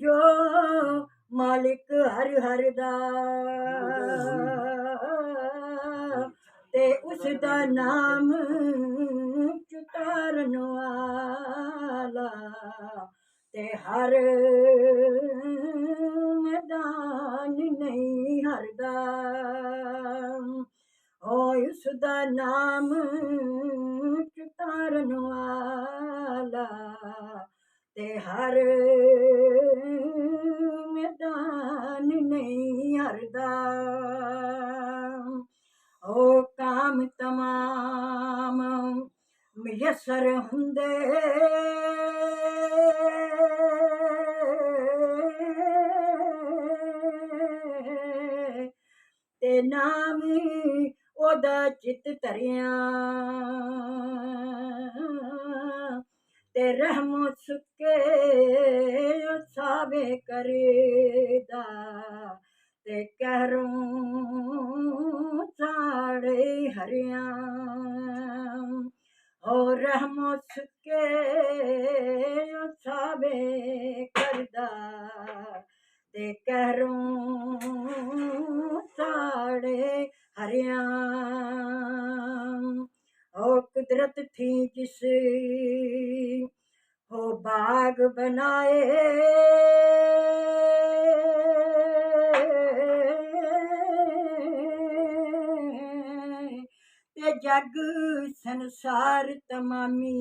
जो मालिक हर हर दा ते उसदा नाम चुतारन वाला ते हर मैदान नहीं हरदा ओ उसदा नाम चुतारन वाला ते हर मैदान नहीं हरदा ओ काम तमाम मुयसर हुंदे ते नाम ओदा चित धरिया ते रहमो सुके सावे करेदा ते कहरों साड़े हरिया और रहमो सुके सावे करदा ते कहरों साड़े हरिया ओ कुदरत थी जिस हो बाग बनाए ते जग संसार तमामी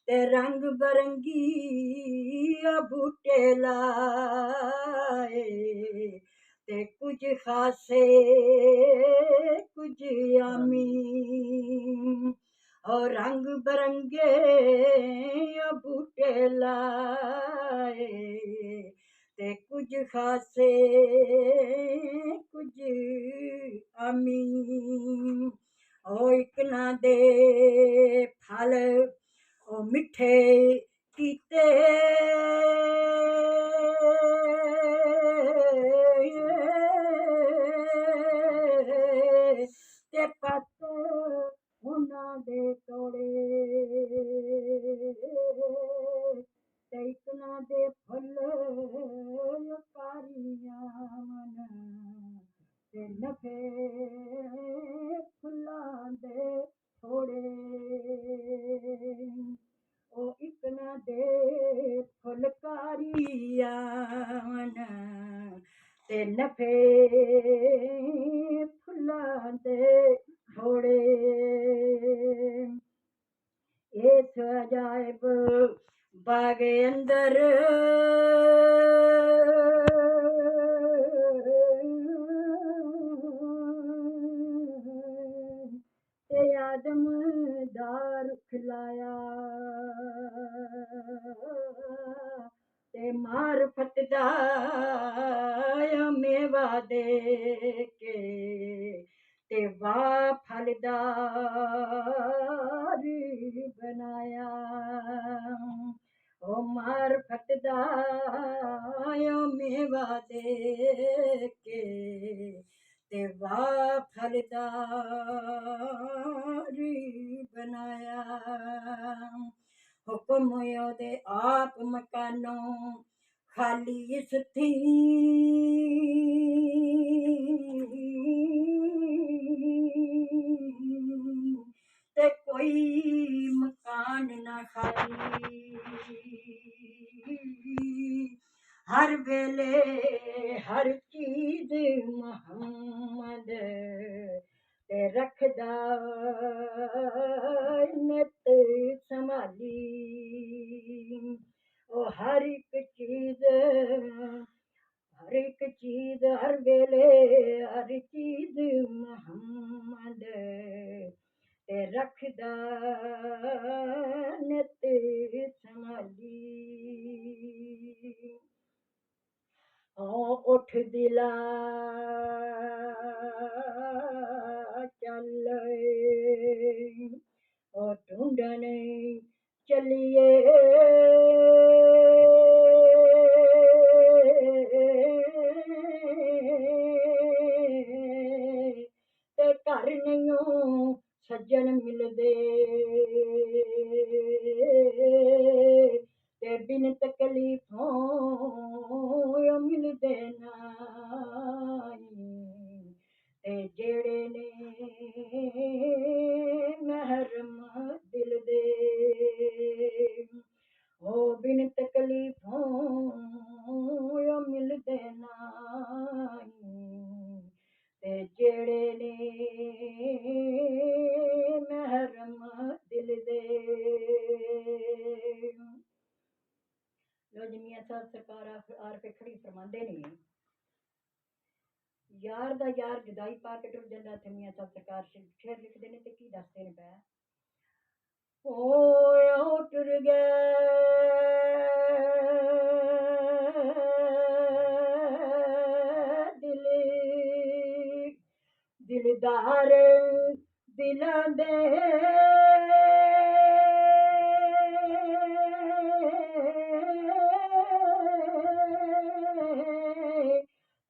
ते रंग बरंगी बूटे लाए ते कुछ खासे कुछ आमी और रंग बरंगे बूटे लाए ते कुछ खासे कुछ आमी ओ इक ना दे फल ओ मिठे कीते ते पत्त उन्हां दे तोड़े ते इक ना दे फुੱਲ कारियां मन ते नफे फुੱਲਾਂ ਦੇ ਥੋੜੇ ਉਹ ਇੱਕ ਨਾ ਦੇ ਫੁਲਕਾਰੀਆਂ ਤੇ ਨਫੇ ਫੁੱਲਾਂ ਦੇ ਥੋੜੇ ਇਸ ਅਜਾਇਬ ਬਾਗ ਅੰਦਰ ते आदम दार खिलाया ते मारफत दा मेवा दे के ते वाह फलदार बनाया ओ मारफत दा मेवा दे के ते वाह फलदार बनाया हुक्म ओदे आप मकानों खाली इस थी ते कोई मकान ना खाली हर वेले हर चीज मोहम्मद ते रखदा नित संभाली ओ हर एक चीज हर वेले हर चीज मोहम्मद ते रखदा नित संभाली उठ दिला चल ओ ढूंढन चलिए ते घर नहीं सज्जन मिलदे ते बिन तकलीफों मिलदे नाई ते जेड़े ने महरम दिल दे ओ बिन तकलीफों मिलदे नाई ते जेड़े ने महरम दिल दे। लो जी मियां साहब सरकार आरफे खड़ी फरमांदे ने यार दा यार जुदाई पा के टुर जांदा ते मियां साहब सरकार शेर लिखदे ने ते की दसदे ने पै ओ टुर गए दिल दिलदार दिलां दे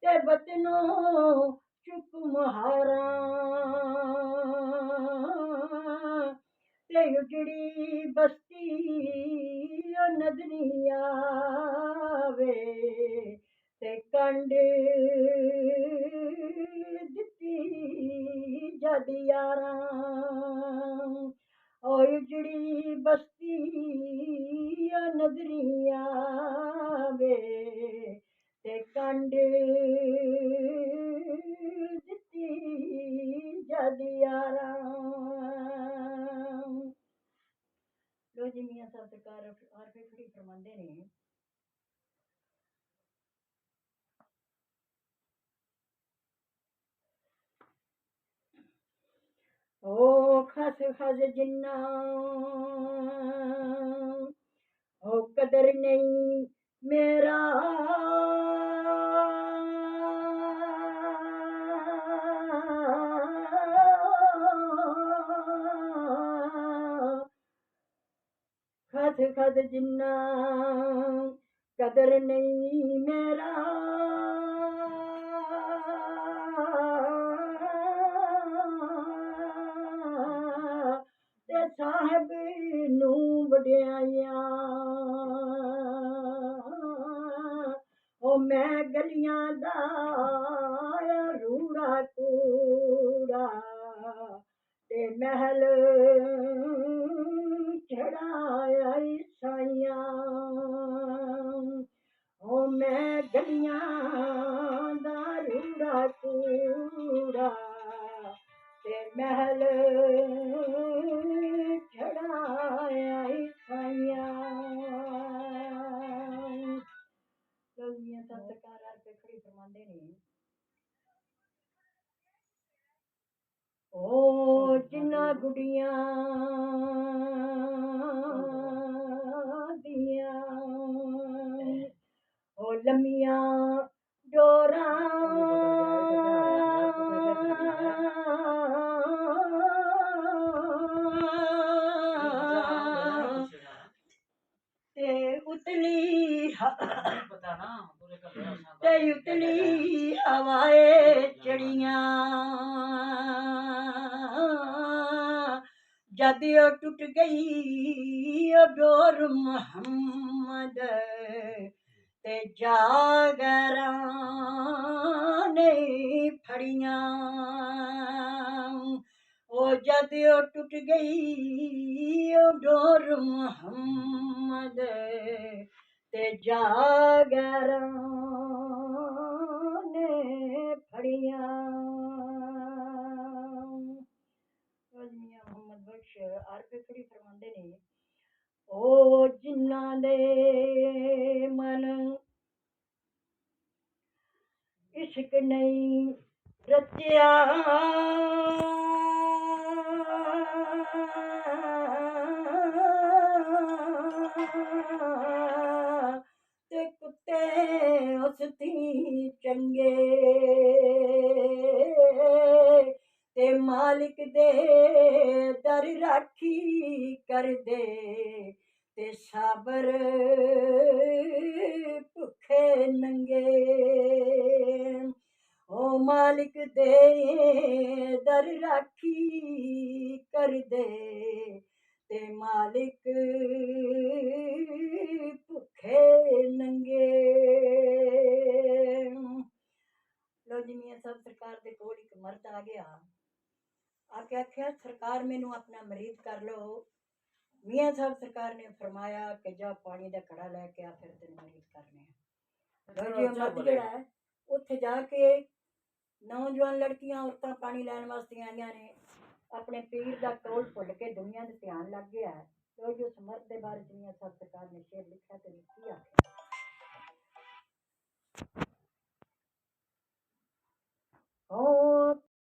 ते बचनों चुप महारा ते उजड़ी बस्ती नजरी आवे ते कंड दित्ती जद यारां ओ उजड़ी बस्ती नजरी आवे ते कंड दित्ती जद यारां। लो जी मियां साहब सरकार आरफे खड़ी फरमांदे ने ओ खस खस जिन्ना ओ कदर नहीं मेरा खस खस जिन्ना कदर नहीं मेरा ते साहब नू वड्याइयां ओ मैं गलियां दा रूड़ा कूड़ा ते महल चढ़ाया साइयां ओ मैं गलियां दा रूड़ा कूड़ा ते महल चढ़ाया साइयां। मियां साहब सरकार आरफे खड़ी फरमांदे ने ओ जिन्ना गुड़ियां दियां ओ लम्मियां डोरां ते उतली ते उतली हवाए चढ़ियां जद ओ टूट गई ओ डोर मोहम्मद ते जागरां ने फड़ियां ओ जद ओ टूट गई ओ डोर मोहम्मद ते जागरां ने फड़ियां। मियां मोहम्मद बख्श आरफे खड़ी फरमांदे ने ओ जिन्ना दे मन इश्क नहीं रचिया ते कुत्ते उस थी चंगे ते मालिक दे दर राखी कर दे ते साबर भुखे नंगे ओ मालिक दे दर राखी कर दे ते मालिक बैठे नंगे। लो जी मियाँ साहब सरकार दे कोल एक मर्द आ गया, आके आख्या सरकार मैनू अपना मरीज कर लो। मियाँ साहब सरकार ने फरमाया कि जा पानी का घड़ा लैके आ, फिर तेन मरीज करने। लो जी मर्द जोड़ा है उत्थे जाके नौजवान लड़कियां औरतां पानी लैन वास्ते आईयां ने, अपने पीर का कोल भुल के दुनिया दे ध्यान लग गया है। लो जी उस मर्द के बारे च मियाँ साहब सरकार ने शेर लिखा तो की आख्या, ओ